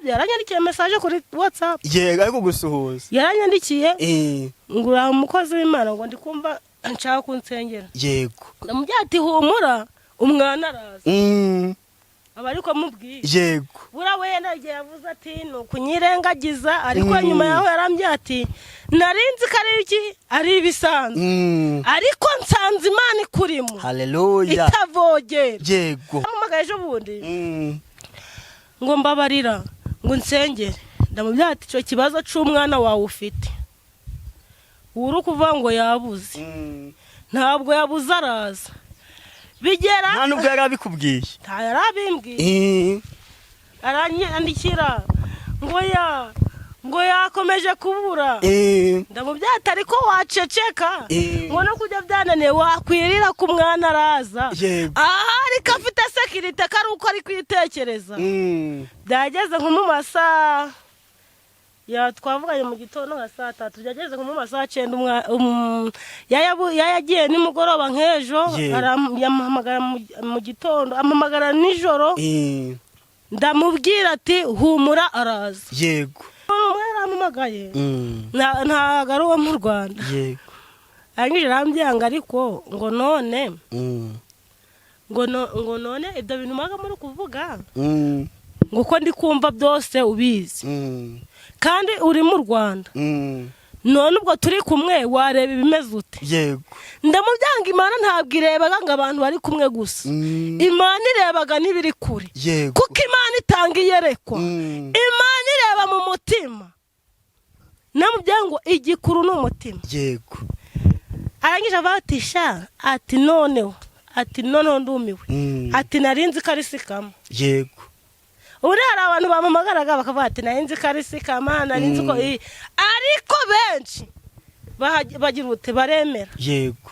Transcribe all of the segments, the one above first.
Yaranyandikiye message kuri WhatsApp. Yego ariko gusuhuza. Yaranyandikiye ngura umukozi w'Imana ngo ndi kumva nshaka kunsengera. Yego. Ndamubwira ati humura umwana araza. Abariko mubwiye. Yego. Bura wenda yavuze ati no kunyirengagiza ariko nyuma yaho yarambye ati narinzi kariki ari ibisanzwe. Ariko nsanze Imana ikurimo. Haleluya. Itavogera. Yego. Amumagaje bundi. Ngo mbabarira ngo nsengere. Ndamubwira ati cyo kibazo cy'umwana wawe ufite. Uru kuvuga ngo yabuze. Ntabwo yabuze araza. Bigera nta nubwo yarabikubwiye. Nta yarabimbwiye. Aranyandikira ngo yakomeje kubura. Ndamubwira ati ariko waceceka. Ngo no kujya byananiye wakwirira ku mwana araza. Ahari kafite security kari uko ari kwitekereza. Byageze nko mu masaha ya twavuganye mu gitondo nka saa 3 byageze nko mu masaha 9 yayagiye nimugoroba nkejo aramuhamagara mu gitondo amamagara nijoro. Ndamubwira ati humura araza. Yego. Yaramumagaye nta garuwa mu Rwanda. Yego. Angije rambyanga ariko ngo none ngo none ibyo bintu maga muri kuvuga ngo ko ndi kumva byose ubizi kandi uri mu Rwanda none ubwo turi kumwe wareba ibimeze ute. Yego. Ndamubyanga Imana ntabwo irebaga ngo abantu bari kumwe gusa. Imana irebaga nibiri kure. Kuko Imana itanga iyerekwa. Imana ireba mu mutima. Namubyango igikuru n'umutima. Yego. Arangije abatisha ati noneho ati none ndumiwe. Ati narinzi karisikamo. Yego. Uri hari abantu bamamagaraga bakavuga ati narinzi karisikama narinzi ko ariko benshi bagira ute baremera. Yego.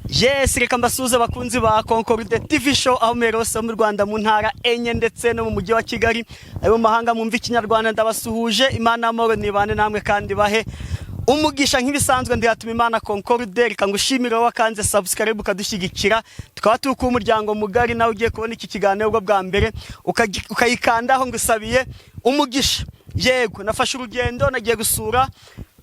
Yes, reka mbasuze bakunzi ba Concorde TV show aho merose mu Rwanda mu ntara enye ndetse no mu mujyi wa Kigali. Ayo mahanga mwumva ikinyarwanda ndabasuhuje. Imana amoro nibane namwe kandi bahe umugisha nk'ibisanzwe ndihatuma Imana Concorde. Reka ngushimire wakanze subscribe ukadushyigikira tukaba tuku umuryango mugari nawe ugiye kubona iki kiganiro bwo bwa mbere ukayikandaho ngusabiye umugisha. Yego nafashe urugendo nagiye gusura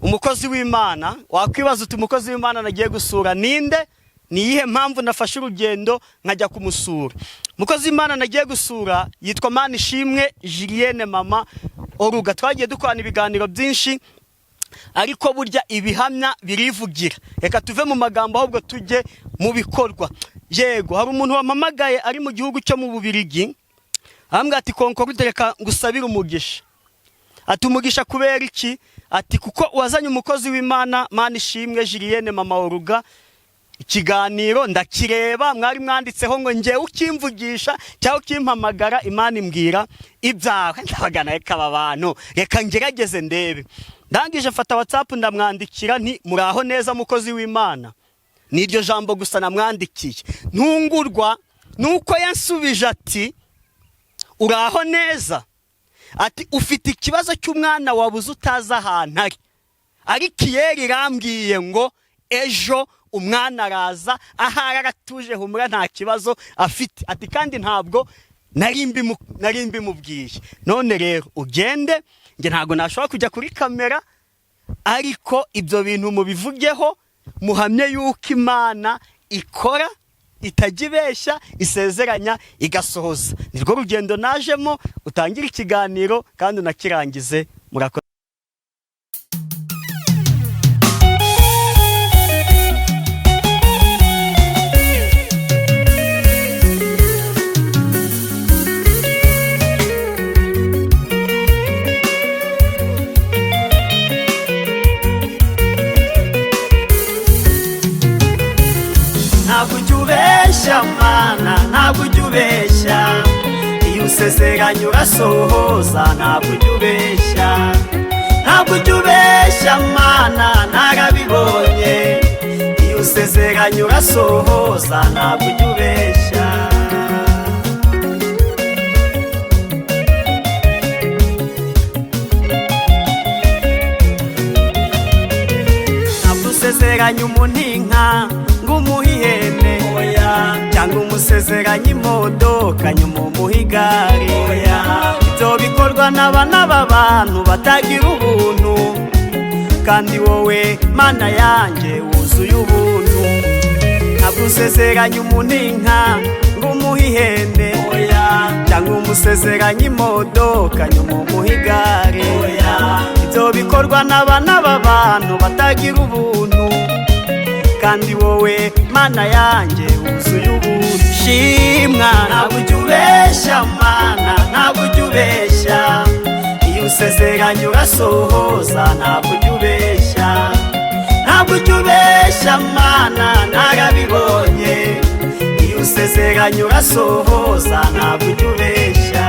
umukozi w'Imana. Wakwibaza uti umukozi w'Imana nagiye gusura ninde? Ni iyihe mpamvu nafashe urugendo nkajya kumusura? Umukozi w'Imana nagiye gusura yitwa Manishimwe Julienne mama Oruga. Twagiye dukorana ibiganiro byinshi ariko burya ibihamya birivugira. Reka tuve mu magambo ahubwo tujye mu bikorwa. Yego hari umuntu wamamagaye ari mu gihugu cyo mu Bubirigi. Ambwa ati Concorde reka ngusabira umugisha. Ati umugisha kubera iki? Ati kuko wazanye umukozi w'Imana Manishimwe Julienne mama Oruga. Ikiganiro ndakireba mwari mwanditseho ngo ngiye ukimvugisha cyangwa ukimpamagara Imana imbwira ibyawe. Ndabagana reka abantu reka ngerageze ndebe. Ndangije mfata WhatsApp ndamwandikira nti muraho neza mukozi w'Imana. Niryo jambo gusa namwandikiye. Ntungurwa nuko yansubije ati uraho neza. Ati ufite ikibazo cy'umwana wabuze utaza ahantu ari. Ariko iyeri rambwiye ngo ejo umwana araza ahara aratuje humura nta kibazo afite. Ati kandi ntabwo nari mbimubwiye. None rero ugende nge ntago nashobora kujya kuri kamera ariko ibyo bintu mubivugeho muhamye yuko Imana ikora itagibeshya isezeranya igasohoza. Nirwo rugendo najemo utangira ikiganiro kandi unakirangize. Murakoze. Ntabwo ujubeshya iyo usezeranya urasohoza. Ntabwo ujubeshya Mana narabibonye iyo usezeranya urasohoza. Ntabwo ujubeshya. Ntabwo usezeranya umuntu inka ngo umuhe ihene cyangwa gusezeranya imodoka nyuma umuha igare. Ibyo bikorwa n'abana b'abantu batagira ubuntu, kandi wowe Mana yanjye wuzuye ubuntu. Ntabwo usezeranya umuntu inka ngo umuhe ihene, cyangwa umusezeranya imodoka nyuma umuha igare. Ibyo bikorwa n'abana b'abantu batagira ubuntu, kandi wowe Mana yanjye wuzuye ubuntu. Shimwa, ntabwo ujya ubeshya Mana, ntabwo ujya ubeshya. Iyo usezeranya urasohoza, ntabwo ujya ubeshya. Ntabwo ujya ubeshya Mana, narabibonye. Iyo usezeranya urasohoza, ntabwo ujya ubeshya.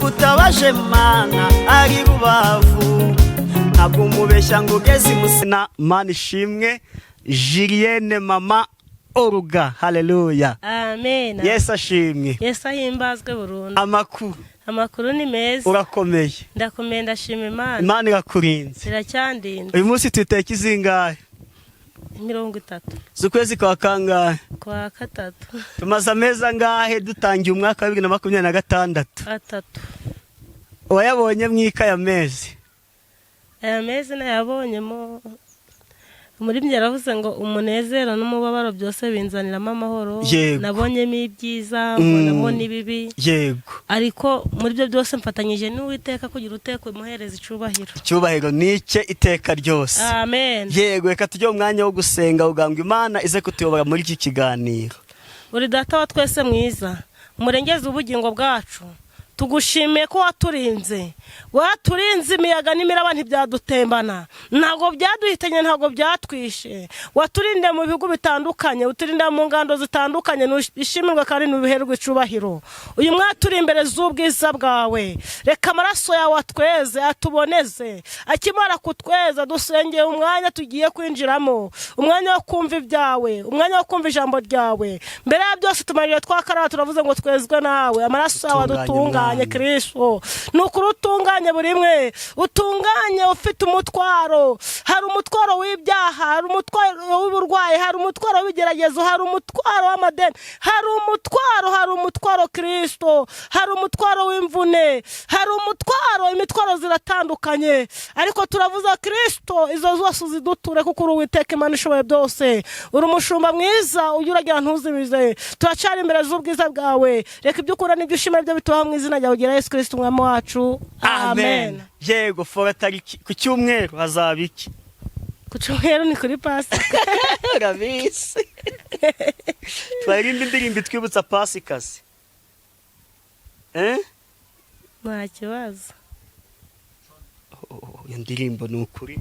Gutabaje Mana ari Rubavu, ntabwo umubeshya ngo ugeze imusina. Mana ishimwe. Julienne mama Oruga, haleluya, amen. Yesu ashimwe, Yesu ahimbazwe burundu. Amakuru ni meza. Urakomeye? Ndakomeye, ndashima Imana. Imana irakurinze. Iracyandinda. Uyu munsi twiteka izingahe? 30 z'ukwezi kwa kangahe? Kwa 3. Tumaze amezi angahe dutangiye umwaka wa 2026? 3. Wayabonye mwika ya mezi? Aya mezi nayabonyemo muri byo yaravuze ngo umunezero n'umubabaro byose binzaniramo amahoro. Nabonyemo ibyiza, mbonamo n'ibibi. Yego. Ariko muri byo byose mfatanyije n'Uwiteka kugira utekwe muhereza icubahiro. Icyubahiro nike iteka ryose. Amen. Yego, reka tujye mu mwanya wo gusenga ugambwa Imana ize kutuyobora muri iki kiganiro. Uri Data wa twese mwiza, umurengeze ubugingo bwacu. Tugushimiye ko waturinze imiyaga n'imiraba ntibyadutembana, ntabwo byaduhitanye, ntabwo byatwishe. Waturinde mu bihugu bitandukanye, uturinda mu ngando zitandukanye, nishimirwa kandi nubiherwe icubahiro. Uyu mwaturi imbere z'ubwiza bwawe, reka amaraso yawe atweze, atuboneze. Akimara kutweza, dusengeye umwanya tugiye kwinjiramo, umwanya wo kumva ibyawe, umwanya wo kumva ijambo ryawe. Mbere ya byose tumarire twakaraba, turavuze ngo twezwe nawe. Amaraso yawe adutunganye Kristo, nukuri utunganye buri mwe, utunganye ufite umutwaro. Hari umutwaro w'ibyaha, hari umutwaro w'uburwayi, hari umutwaro w'ibigeragezo, hari umutwaro w'amadeni, hari umutwaro Kristo, hari umutwaro w'imvune, hari imitwaro ziratandukanye. Ariko turavuza Kristo, izo zose uziduture kuko uri Uwiteka Imana ishoboye byose. Uri umushumba mwiza, ujya uragira ntuzimize. Turacari imbere z'ubwiza bwawe, reka ibyo ukora n'ibyo ushima byo bitubaho mu izina ryawe gira Yesu Kristo umwami wacu, amen. Yego, fora tariki ku cyumweru hazaba iki? Ku cyumweru ni kuri Pasika. Rabisi. Twaririmba indirimbo twibutsa Pasika se? Nta kibazo. Iyo ndirimbo ni ukuri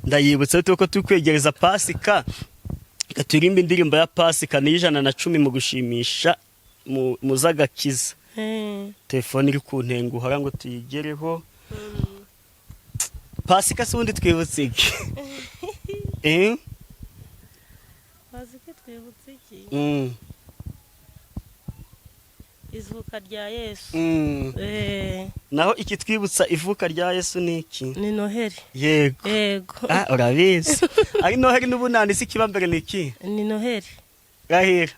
ndayibutsa tuko tukwegereza Pasika. Turirimba indirimbo ya Pasika ni 110 mu gushimisha muzagakiza. Telefone iri kuntenguhara ngo tuyigereho. Pasika se ubundi twibutse iki? Pasika twibutse iki? Ivuka rya Yesu. Naho iki twibutsa ivuka rya Yesu ni iki? Ni Noheli. Yego. Urabizi. Ari Noheli n'ubunani si kiba mbere ni iki? Ni Noheli. Rahira.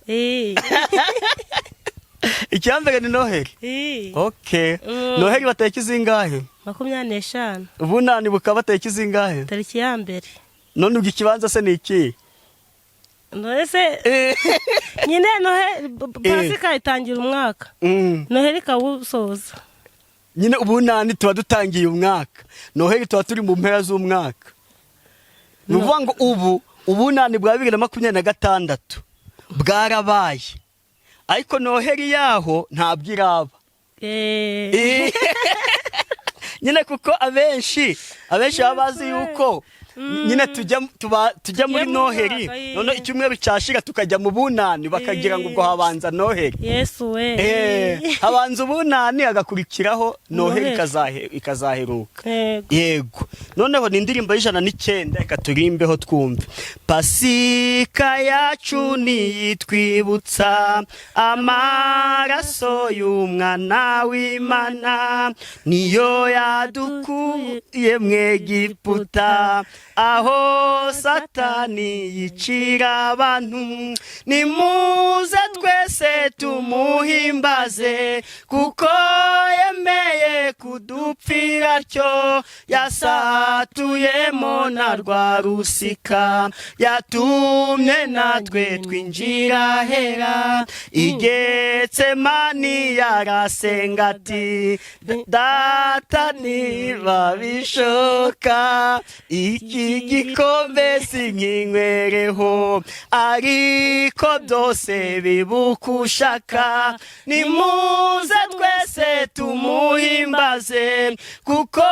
Icyambere ni Noheli? Okay. Noheli bateka izingahe? 25. Ubunani bukaba bateka izingahe? Tariki ya mbere. None ubwo ikibanza se ni iki? Nohese nyine Noheli Pasika itangira umwaka. Noheli kawusoza. Nyine ubunani tuba dutangiye umwaka. Noheli tuba turi mu mpera z'umwaka. Nuvuga ngo ubunani bwa 2026 bwarabaye. Ariko Noheli yaho ntabwo iraba. Nyine kuko abenshi babazi yuko nyine tujya muri noheri none icyumweru cyashira tukajya mu bunani bakagira ngo ubwo habanza noheri. Yesu we habanza ubunani agakurikiraho noheri ikazaheruka. Yego noneho ni indirimbo y'109 reka turimbeho twumve. Pasika yacu niyitwibutsa amaraso y'umwana w'Imana niyo yadukuye mw'Egiputa aho Satani yicira abantu. Nimuze twese tumuhimbaze kuko yemeye kudupfira atyo yasatuyemo na rwa rusika yatumye natwe twinjira hera. I Getsemani yarasenga ati data niba bishoka iki gikombe sinkinywereho ariko byose bibukushaka. Nimuze twese tumuhimbaze kuko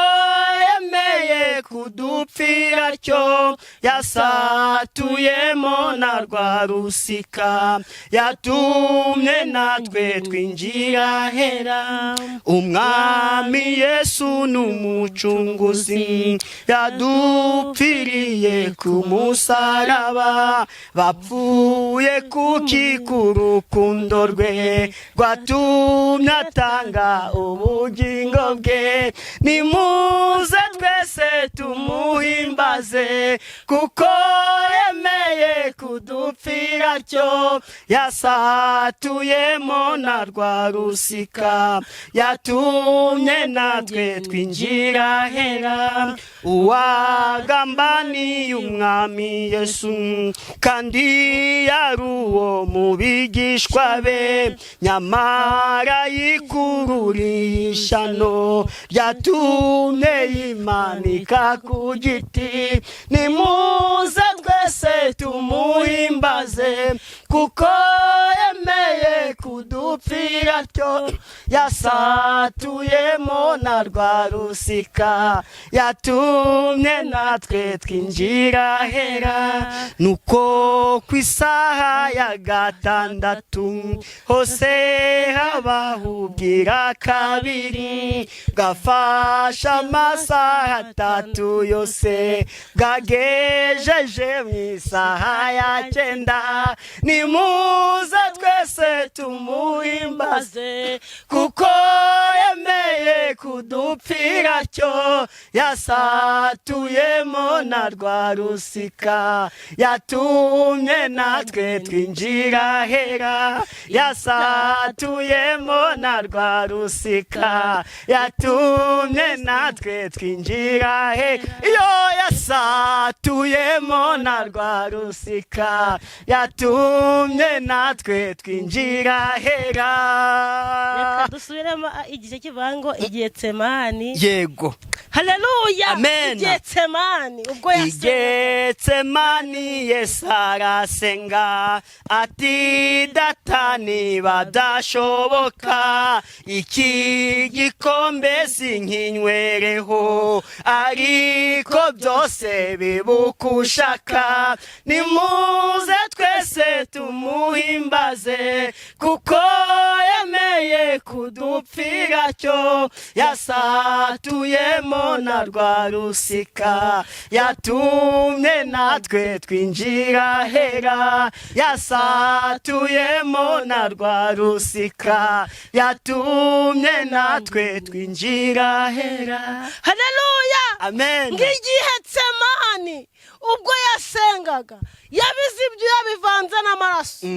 yemeye kudupfira atyo yasatuyemo na rwa rusika yatumye natwe twinjira hera. Umwami Yesu n'umucunguzi yadupfiriye ku musaraba bapfuye kuki ku rukundo rwe rwatumye atanga ubugingo bwe. Nimuze twese tumuhimbaze kuko yemeye kudupfira atyo yasatuyemo na rwa rusika yatumye natwe twinjira hera. Uwagambaniye umwami Yesu kandi yari uwo mu bigishwa be nyamara yikururiye ishyano ryatumye yimanika ku giti. Nimuze twese tumuhimbaze kuko yemeye kudupfira atyo yasatuyemo na rwa rusika yatumye natwe twinjira hera. Nuko ku isaha ya gatandatu hose habahubwira kabiri gafasha amasaha 3 yose gagejeje mu isaha ya 9. Nimuze twese tumuhimbaze kuko yemeye kudupfira atyo yasatuyemo na rwa rusika yatumye natwe twinjira hera. Yasatuyemo na rwa rusika yatumye natwe twinjira hera. Iyo yasatuyemo na rwa rusika yatumye natwe twinjira hera. Reka dusubiremo igice kivango Getsemani. Yego haleluya. Amen. Getsemani ubwo Getsemani Yesu arasenga ati data niba dashoboka iki gikombe sinkinywereho ariko byose bibukushaka. Nimuze twese tumuhimbaze kuko yemeye kudupfira atyo yasatuyemo na rwa rusika yatumye natwe twinjira hera. Yasatuyemo na rwa rusika yatumye natwe twinjira hera. haleluya. Amen. Getsemani ubwo yasengaga yabize ibyo yabivanze n'amaraso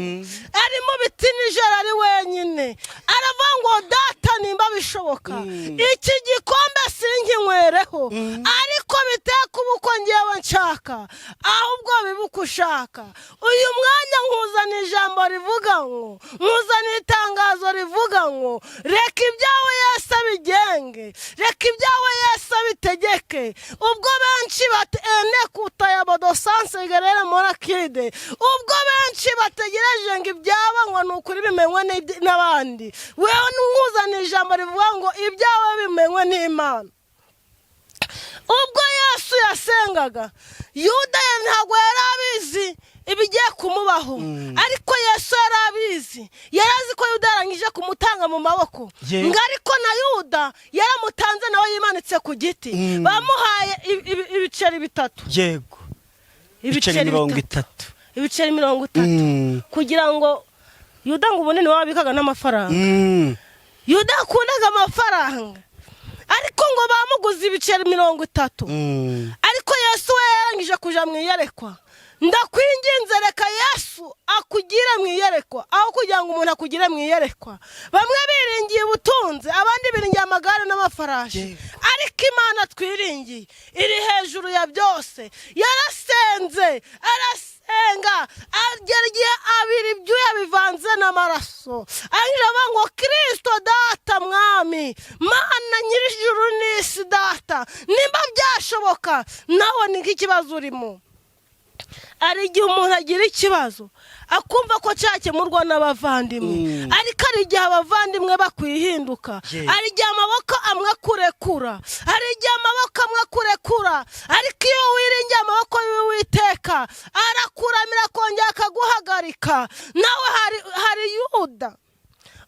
arimo biti nijoro ari wenyine aravuga ngo data nimba bishoboka iki gikombe sinkinywereho ariko biteka ubuko ngewe nshaka ahubwo bibuka ushaka. Uyu mwanya nkuzana ijambo rivuga ngo nkuzana itangazo rivuga ngo reka ibyawe Yesu abigenge, reka ibyawe Yesu abitegeke. Ubwo benshi batene kutayabodosanse gerere morakide ubwo benshi bategereje ngo ibyaba ngo nukuri bimenywe n'abandi, wewe nkuzana ijambo rivuga ngo ibyawe bimenywe n'Imana. ubwo Yesu yasengaga Yuda ntabwo yari abizi ibigiye kumubaho, ariko Yesu yari abizi. Yari azi ko Yuda yarangije kumutanga mu maboko, ngo ariko na Yuda yaramutanze nawe yimanitse ku giti. Bamuhaye ibiceri 3. Yego, ibiceri 30. Ibiceri 30 kugira ngo Yuda ngo ubunini wabikaga n'amafaranga. Yuda akundaga amafaranga, ariko ngo bamuguze ibiceri 30. Ariko Yesu we yarangije kuja mu iyerekwa. Ndakwinginze reka Yesu akugire mu iyerekwa aho kugira ngo umuntu akugire mu iyerekwa. Bamwe biringiye ubutunzi, abandi biringiye amagare n'amafarashi, ariko Imana twiringiye iri hejuru ya byose. Yarasenze, arasenga, ageragiye abiri ibyuya bivanze n'amaraso, arira ngo Kristo data mwami Mana nyir'ijuru n'isi data, nimba byashoboka nawe ni nk'ikibazo urimo. Ari igihe umuntu agira ikibazo akumva ko cyakemurwa n'abavandimwe, ariko ari igihe abavandimwe bakwihinduka, ari igihe amaboko amwe kurekura, ari igihe amaboko amwe kurekura. Ariko iyo wiringiye amaboko y'Uwiteka arakuramira kongera akaguhagarika. Nawe hari Yuda.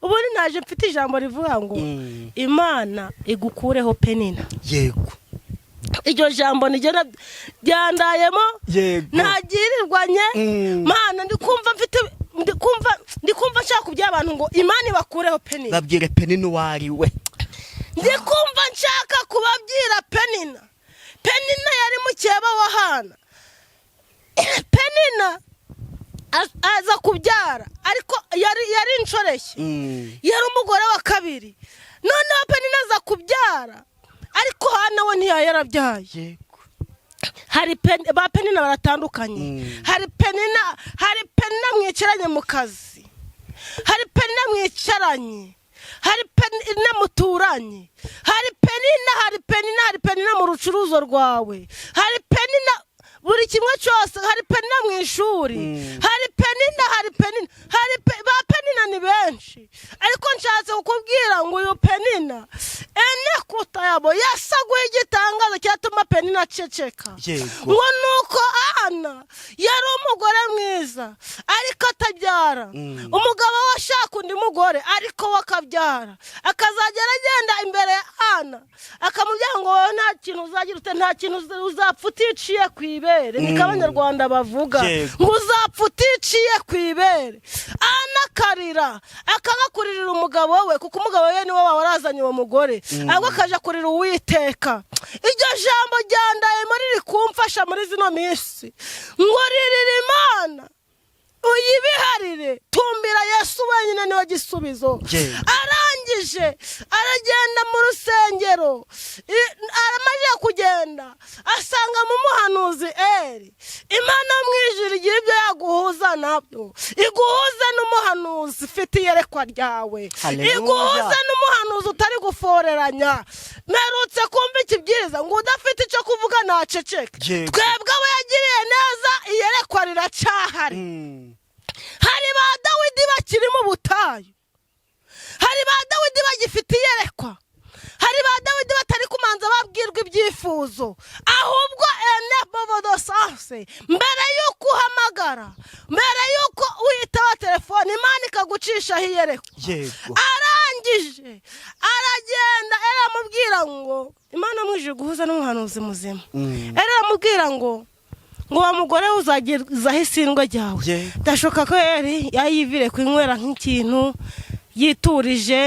Ubundi naje mfite ijambo rivuga ngo Imana igukureho Penina. Yego, iryo jambo nigena byandayemo nagirirwanye. Mana ndikumva nshaka kubya abantu ngo Imana ibakureho Penina. Babwire Penina wari we. Ndikumva nshaka kubabwira Penina. Penina yari mukeba wa Hana. Penina aza kubyara, ariko yari inshoreshye, yari umugore wa kabiri. Noneho Penina aza kubyara, ariko Hana we ntiyarabyaye. Hari ba Penina baratandukanye. Hari Penina mwicaranye mu kazi, hari Penina mwicaranye, hari Penina muturanye, hari Penina mu rucuruzo rwawe, hari Penina buri kimwe cyose, hari Penina mu ishuri, hari Penina ba Penina ni benshi. Ariko nshatse kukubwira ngo uyu Penina kutayabo yasaguye igitangazo cyatuma Penina aceceka. Ngo nuko Hana yari umugore mwiza ariko atabyara. Umugabo we ashaka undi mugore ariko we akabyara, akazagera agenda imbere ya Hana akamubwira ngo wowe nta kintu uzagira ute, nta kintu uzapfa uticiye ku ibere. Niko Abanyarwanda bavuga ngo uzapfa uticiye ku ibere. Hana akarira, akagakuririra umugabo we, kuko umugabo we niwe warazanye uwo mugore, ahubwo akaja kurira Uwiteka. Iryo jambo ryandayemo riri kumfasha muri zino minsi ngo ririra Imana uyibiharire. Tumbira Yesu wenyine niwe gisubizo. Arangije aragenda mu rusengero, aramaze kugenda asanga mu muhanuzi Eli. Imana mwijiri igira ibyo yaguhuza nabyo, iguhuza n'umuhanuzi ufite iyerekwa ryawe, iguhuza n'umuhanuzi utari guforeranya. Merutse kumva ikibwiriza ngo udafite icyo kuvuga naceceka. Twebwe abo yagiriye neza iyerekwa riracahari. Hari ba Dawidi bakiri mu butayu, hari ba Dawidi bagifite iyerekwa, hari ba Dawidi batari kumanza babwirwa ibyifuzo, ahubwo bovodosase mbere yuko uhamagara, mbere yuko uhitaba telefone, Imana ikagucishaho iyerekwa. Arangije aragenda aramubwira ngo Imana mwije guhuza n'umuhanuzi muzima. Aramubwira ngo wa mugore uzagizaho isindwa ryawe. Ndashoka ko yayivire kwinywera nk'ikintu yiturije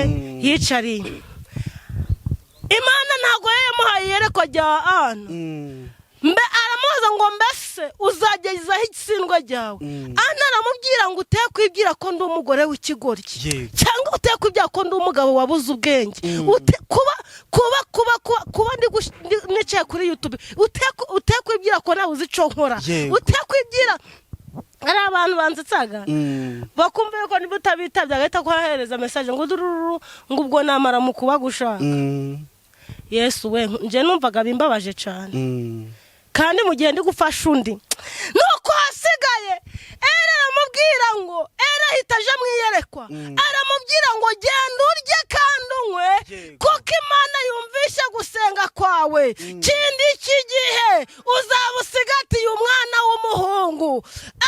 yicariye. Imana ntago yamuhaye iyerekwa rya Hana. Aramubaza ngo mbese uzagezaho isindwa ryawe. Hana aramubwira ngo uteye kwibwira ko ndi umugore w'ikigoryi, cyangwa uteye kwibwira ko ndi umugabo wabuze ubwenge, kuba nicaye kuri YouTube, uteye kwibwira ko nabuze icyo nkora, uteye kwibwira. Ari abantu banzitsaga bakumva yuko niba utabitabye agahita kuhahereza message ngo dururu ngo ubwo namara mu kubagushaka. Yesu we nje numvaga bimbabaje cyane, kandi mu gihe ndi gufasha undi nuko hasigaye aramubwira ngo ahitaje mu iyerekwa, aramubwira ngo genda urye kandi unywe, kuko Imana yumva wishe gusenga kwawe kindi cy'igihe uzaba usigatiye umwana w'umuhungu.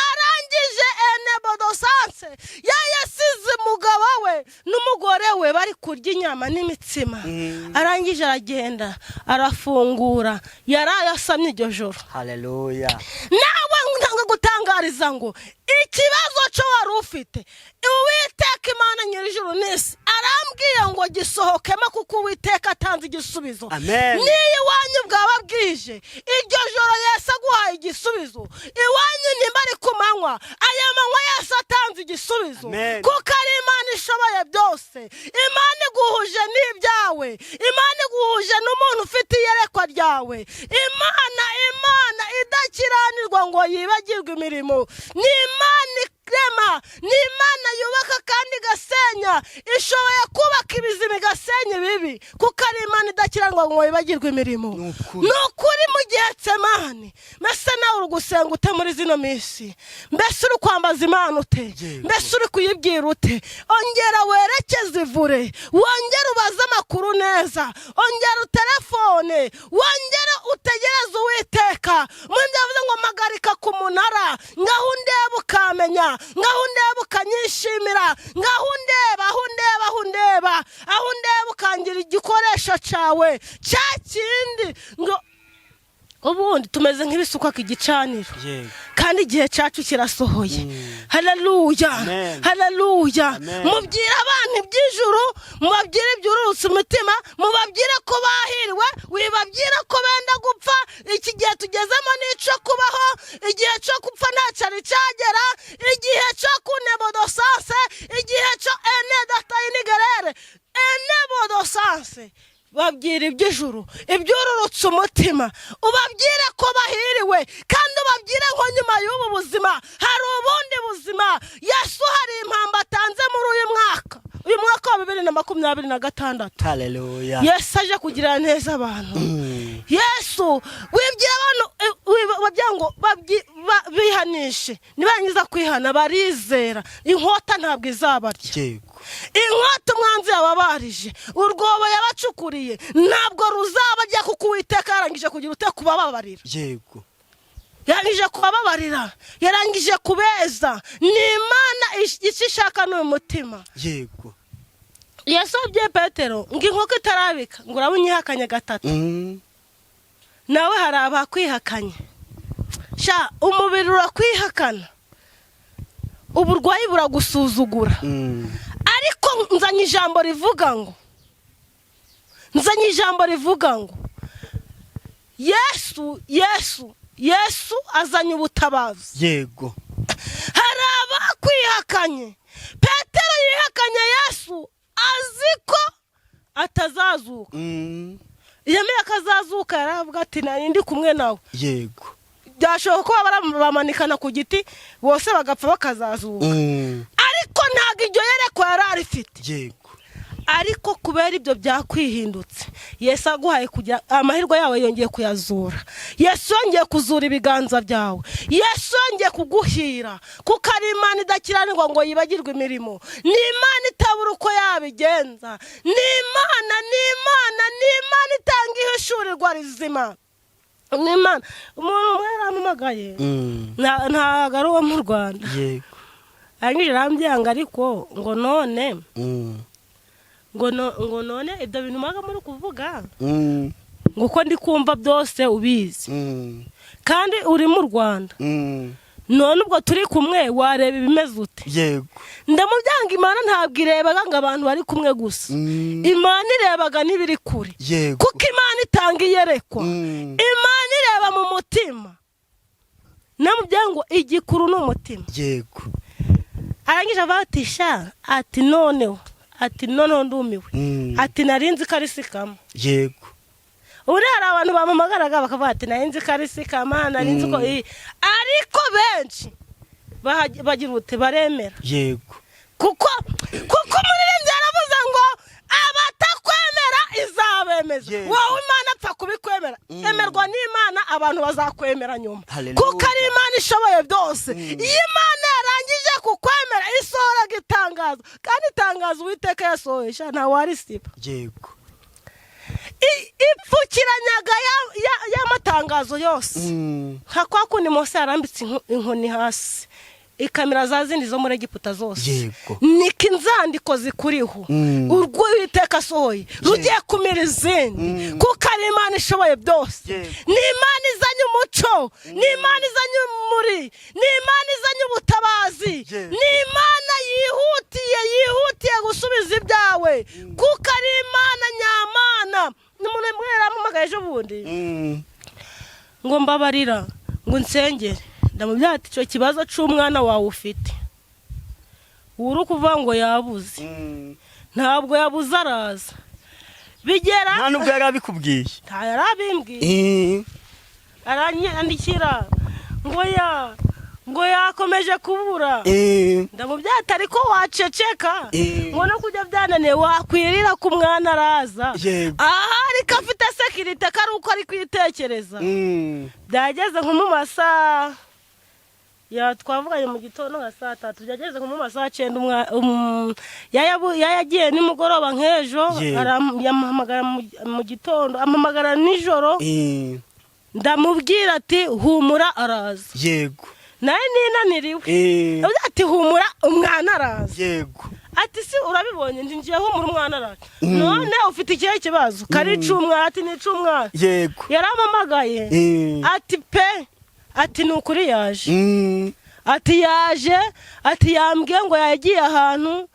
Arangije enebodosanse yasize umugabo we n'umugore we bari kurya inyama n'imitsima. Arangije aragenda arafungura, yarayasamye iryo joro. Haleluya. Nawe ndanga gutangariza ngo ikibazo cyo wari ufite Uwiteka Imana nyir'ijuru n'isi arambwiye ngo gisohokemo kuko Uwiteka atanze igisubizo. Niyo iwanyu bwaba bwije iryo joro Yesu aguhaye igisubizo. Iwanyu nimba ari ku manywa aya manywa Yesu atanze igisubizo kuko ari Imana ishoboye byose. Imana iguhuje n'ibyawe, Imana iguhuje n'umuntu ufite iyerekwa ryawe. Imana idakiranirwa ngo yibagirwe imirimo. Ni Imana rema, ni Imana yubaka kandi gasenya, ishoboye kubaka ibizima igasenya ibibi kuko ari Imana idakiranirwa ngo yibagirwe imirimo. Nukuri mu gihe Getsemani mbese nawe uri gusenga ute muri zino minsi? Mbese uri kwambaza Imana ute? Mbese uri kuyibwira ute? Ongera werekeze ivure, wongera ubaze amakuru neza, ongera utelefone, wongera utegereze Uwiteka. Mwende yavuze ngo magarika ku munara, ngaho undeba ukamenya, ngaho undeba ukanyishimira, ngaho undeba ukangira igikoresho cyawe cya kindi ngo ubundi tumeze nk'ibisuka ku gicaniro kandi igihe cyacu kirasohoye. Haleluya, haleluya. Mubwire abantu iby'ijuru, mubabwire iby'ururutse umutima, mubabwire ko bahiriwe, wibabwire ko benda gupfa. Iki gihe tugezemo n'ico kubaho, igihe cyo gupfa ntacari cyagera, igihe cyo kunebodosanse, igihe cyo enedatainigerere enebodosanse. Babwire iby'ijuru, iby'ururutse umutima, ubabwire ko bahiriwe kandi ubabwire ngo nyuma y'ubu buzima hari ubundi buzima. Yesu hari impamba atanze muri uyu mwaka wa 2026. Haleluya. Yesu aje kugira neza abantu. Yesu wibwira abantu babyango bihanishe, nibangiza kwihana barizera inkota ntabwo izabarya. Inkota umwanzi yababarije, urwobo yabacukuriye ntabwo ruzabajya kuko Uwiteka yarangije kugira ute kubababarira. Yarangije kubababarira, yarangije kubeza. Ni Imana ishaka n'umutima. Yesu abwiye Petero ngo inkoko itarabika ngo urabunyihakanye gatatu. Nawe hari abakwihakanye. Sha umubiri urakwihakana, uburwayi buragusuzugura. Ariko nzanye ijambo rivuga ngo Yesu azanye ubutabazi. Hari abakwihakanye. Petero yihakanye Yesu azi ko atazazuka. Yemeye akazazuka, yaravuga ati nari ndi kumwe nawe. Byashoboka ko bamanikana ku giti bose bagapfa bakazazuka. Ariko ntabwo iryo yereko yari arifite. Ariko kubera ibyo byakwihindutse, Yesu aguhaye kujya amahirwe yawe yongeye kuyazura. Yesu yongeye kuzura ibiganza byawe. Yesu yongeye kuguhira kuko ari Imana idakiranirwa ngo yibagirwe imirimo. Ni Imana itabura uko yabigenza. Ni Imana itanga ihishurirwa rizima. Ni Imana. Umuntu umwe yaramumagaye ntabwo ari uwo mu Rwanda. Arangije arambwira ariko ngo none ngo none ibyo bintu mwaga muri kuvuga ngo uko ndi kumva byose ubizi kandi uri mu Rwanda, none ubwo turi kumwe wareba ibimeze ute? Ndamubyanga Imana ntabwo irebaga ngo abantu bari kumwe gusa. Imana irebaga n'ibiri kure kuko Imana itanga iyerekwa. Imana ireba mu mutima. Namubyango igikuru n'umutima. Arangije abatisha ati noneho ndumiwe. Ati narinzi karisikama. Uri hari abantu bamamagaraga bakavuga ati narinzi karisikama, narinzi ko ariko benshi bagira ute baremera. Kuko umuririmbyi yaravuze ngo abatakwemera izabemeza. Wowe Imana apfa kubikwemera, emerwa n'Imana, abantu bazakwemera nyuma kuko ari Imana ishoboye byose. Iyo Imana yarangije kukwemera isohora itangazo, kandi itangazo Uwiteka yasohoye nta warisiba. ipfukiranyaga y'amatangazo yose nka kwa kundi Mose yarambitse inkoni hasi ikamera za zindi zo muri Egiputa zose niko inzandiko zikuriho urwo Uwiteka asohoye rugiye kumera izindi kuko ari Imana ishoboye byose ni Imana izanye umuco ni Imana izanye umuri ni Imana izanye ubutabazi ni Imana yihutiye gusubiza ibyawe kuko ari Imana nyamana n'umuntu yaramumagaye ejo bundi ngo mbabarira ngo nsengere ndamubwira ati cyo kibazo cy'umwana wawe ufite uri kuvuga ngo yabuze ntabwo yabuze araza bigera nta nubwo yarabikubwiye nta yarabimbwiye aranyandikira ngo yakomeje kubura ndamubwira ati ariko waceceka ngo no kujya byananiye wakwirira ku mwana araza ahari ko afite sekirite kari uko ari kwitekereza byageze nko mu masaha twavuganye mu gitondo nka saa 3 byageze nko mu masaha 9 yayagiye nimugoroba nk'ejo yamuhamagara mu gitondo amuhamagara nijoro ndamubwira ati humura araza naye ninaniriwe ati humura umwana araza ati si urabibonye ngiye humura umwana araza none ufite ikihe kibazo kari icumwa ati ni icumwa yaramamagaye ati pe ati nukuri yaje ati yaje ati yambwiye ngo yagiye ahantu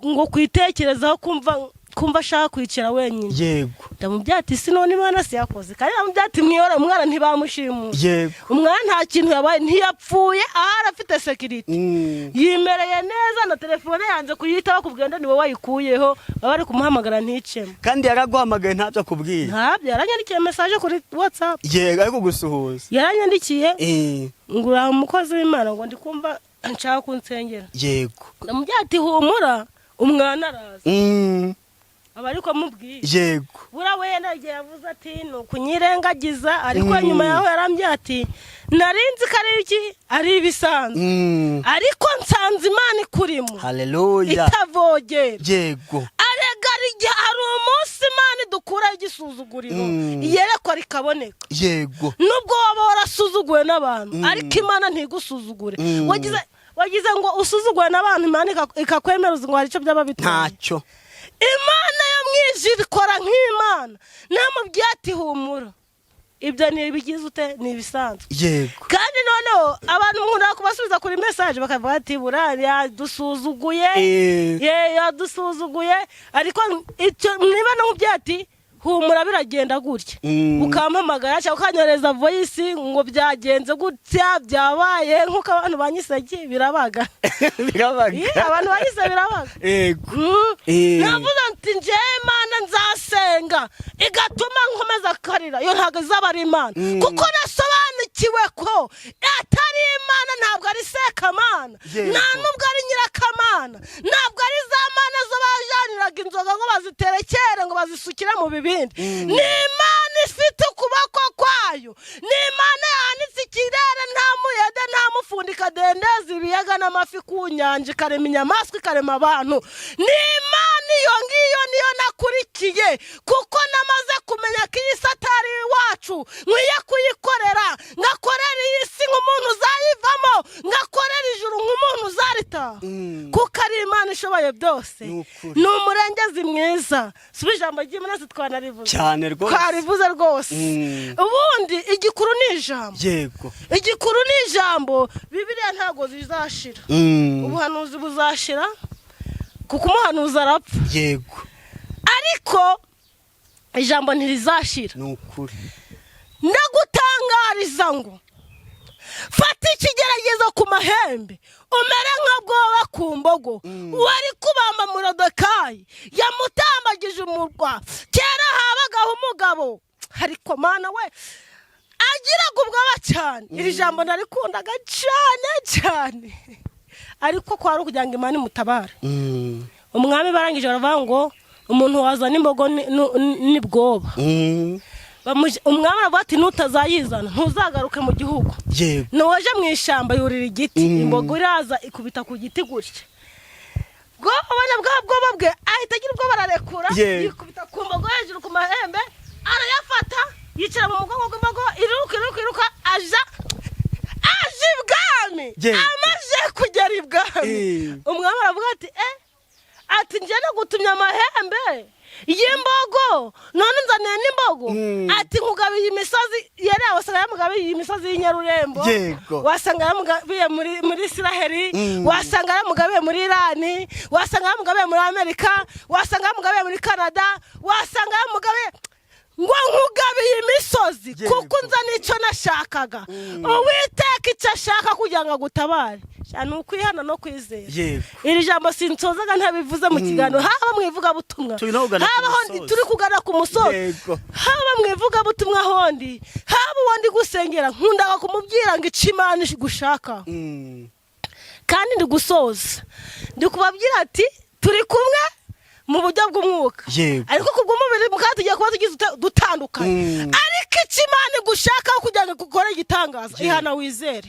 ngo kwitekerezaho kumva ashaka kwicara wenyine ndamubwira ati si none Imana si yakoze kandi ndamubwira ati mwiyora umwana ntibamushimuye umwana nta kintu yabaye ntiyapfuye ahari afite sekirite yimereye neza na telefone yanze kuyita bakubwira niwe wayikuyeho bari kumuhamagara nticemo kandi yaraguhamagaye ntabyo akubwiye ntabyo yaranyandikiye message kuri WhatsApp ariko gusuhuza yaranyandikiye ngura umukozi w'Imana ngo ndikumva nshaka kunsengera ndamubwira ati humura umwana araza abariko mubwiye bura we nagiye yavuze ati nukunyirengagiza ariko nyuma yaho yarambye ati narinzi kariki ari ibisanzwe ariko nsanze Imana ikurimo haleluya itavogera aregarije ari umunsi Imana dukura igisuzuguriro yerekwa rikaboneka nubwo waba warasuzuguwe n'abantu ariko Imana ntigusuzugure wagize ngo usuzuguwe n'abantu Imana ikakwemereza ngo hari icyo byaba bitwaye ntacyo Imana yo mwijiri ikora nk'Imana namubwiye ati humura ibyo ni ibigize ute ni ibisanzwe kandi noneho abantu nkunda kubasubiza kuri message bakavuga ati burari yadusuzuguye yadusuzuguye ariko icyo niba namubwiye ati humura biragenda gutya ukampamagara cyangwa ukanyoreza voice ngo byagenze gutya byabaye nkuko abantu banyisege birabaga abantu banyise birabaga navuze ati nje Imana nzasenga igatuma nkomeza karira yo ntago zaba ari Imana kuko nasobanukiwe ko atari Imana ntabwo ari Sekamana nta nubwo ari Nyirakamana ntabwo ari za Mana zo bajaniraga inzoga ngo baziterekere ngo bazisukire mu bibindi ni Imana ifite ukuboko kwayo ni Imana yanitse ikirere nta muyede nta mufundika dendeza ibiyaga n'amafi ku nyanja ikarema inyamaswa ikarema abantu ni Imana iyo ngiyo niyo nakurikiye kuko namaze kumenya ko iyi satari iwacu nkwiye kuyikorera ngakorera iyi si nk'umuntu uzayivamo ngakorera ijuru nk'umuntu uzaritaha kuko ari Imana ishoboye byose ni umurengezi mwiza subi ijambo ry'Imana twanarivuze cyane rwose twarivuze rwose ubundi igikuru ni ijambo igikuru ni ijambo Bibiliya ntago zizashira ubuhanuzi buzashira kuko umuhanuzi arapfa ariko ijambo ntirizashira nukuri ndagutangariza ngo fata ikigeragezo ku mahembe umere nka bwoba ku mbogo wari kubamba Moridekayi yamutambagije umurwa kera habagaho umugabo ariko Mana we agiraga ubwoba cyane iri jambo narikundaga cyane ariko kwari ukugira ngo Imana imutabare umwami barangije baravuga ngo umuntu wazana imbogo ni bwoba umwami aravuga ati nutazayizana ntuzagaruke mu gihugu noje mu ishamba yurira igiti imbogo iraza ikubita ku giti gutya bwoba bwa bwoba bwe ahita agira ubwoba ararekura yikubita ku mbogo hejuru ku mahembe yinjira mu mugongo w'imbogo iruka aje ibwami. Amaze kugera ibwami umwami aravuga ati njye nagutumye amahembe y'imbogo none nzaniye n'imbogo. Ati nkugabiye imisozi yari wasanga yamugabiye imisozi y'Inyarurembo, wasanga yamugabiye muri Isiraheli, wasanga yamugabiye muri Irani, wasanga yamugabiye muri Amerika, wasanga yamugabiye muri Canada, wasanga yamugabiye ngo nkugabiye imisozi kuko nza nicyo nashakaga. Uwiteka icyo ashaka kugira ngo agutabare cyane ukwihana no kwizera. Iri jambo sinsozaga ntabivuze mu kiganiro, haba mwivuga butumwa, haba hondi turi kugana ku musozi, haba mwivuga butumwa hondi, haba wondi gusengera nkundaga kumubwira ngo icimana gushaka. Kandi ndi gusoza ndi kubabwira ati turi kumwe mu buryo bw'umwuka, ariko kubw'umubiri mukaba tugiye kuba tugize dutandukanye. Ariko ikimana gushaka kugira ngo gukore igitangaza ihana wizere.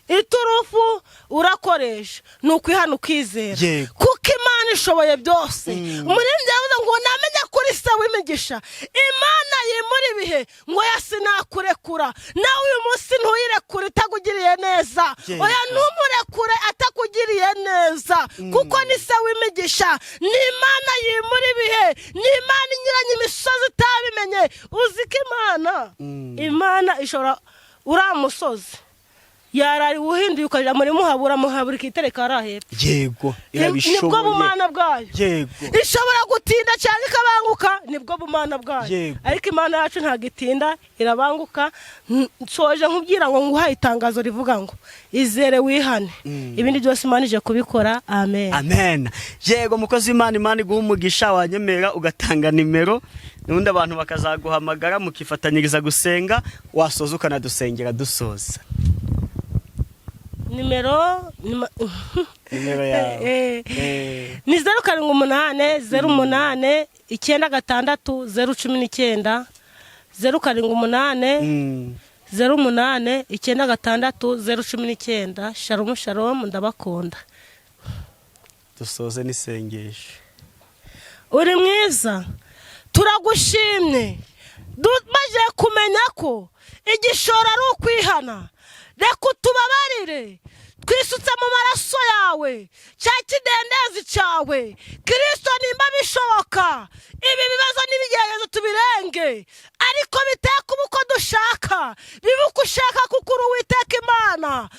Iturufu urakoresha nukwihana ukizera kuko Imana ishoboye byose. Umuririmbyi yavuze ngo namenye kuri se w'imigisha Imana yimura ibihe ngo yasinakurekura. Nawe uyu munsi ntuyirekure itagugiriye neza, oya ntumurekure atakugiriye neza kuko ni se w'imigisha. Ni Imana yimura ibihe, ni Imana inyuranye imisozi utabimenye. Uziko Imana ishobora uramusozi yarari uhinduye ukarira muri muhabura kitereka arahera. Irabishoboye. Nibwo bumana bwayo. Ishobora gutinda cyangwa ikabanguka, nibwo bumana bwayo. Ariko Imana yacu ntagitinda irabanguka. Nsoje nkubwira ngo nguhaye itangazo rivuga ngo izere wihane, ibindi byose Imana ije kubikora. Amen. Mukozi Imana iguha umugisha, wanyemera ugatanga nimero nundi abantu bakazaguhamagara mukifatanyiriza gusenga, wasoza ukanadusengera dusoza. Nimero yawe ni 078 08 9 019 078 08 9 019. Shalom ndabakunda. Dusoze n'isengesho. Uri mwiza, turagushimye dumaze kumenya ko igishoro ari ukwihana. Reka utubabarire twisutse mu maraso yawe cya kidendezi cyawe Kristo, nimba bishoboka ibi bibazo n'ibigerezo tubirenge, ariko biteka uko dushaka bibuka ushaka kuko uri Uwiteka Imana.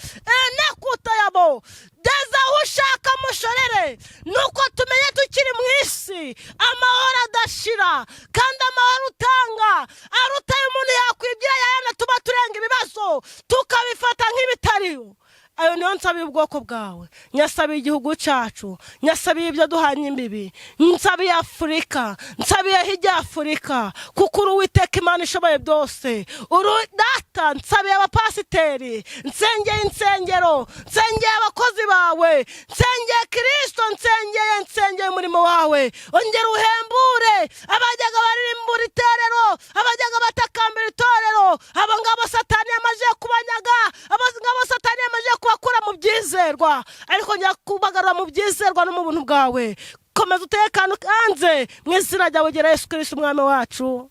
Nekutayabo deza aho ushaka mushorere, nuko tumenye tukiri mu isi amahoro adashira, kandi amahoro utanga arutaye umuntu yakwibwira yana tuba turenga ibibazo tukabifata nk'ibitariho. Ayo niyo nsabiye ubwoko bwawe, nyasabiye igihugu cyacu, nyasabiye ibyo duhanye imbibi, nsabiye Afurika, nsabiye hirya Afurika kuko uri Uwiteka Imana ishoboye byose. Uri data, nsabiye abapasiteri, nsengeye insengero, nsengeye abakozi bawe, nsengeye Kristo, nsengeye umurimo wawe. Ongera uhembure abajyaga baririmbura itorero, abajyaga batakambira itorero, abo ngabo Satani yamaze kubanyaga, abo ngabo Satani yamaze kubakura mu byizerwa, ariko njya kubagarura mu byizerwa no mu buntu bwawe. Komeza utekane kanze mu izina ryawe Yesu Kristo umwami wacu.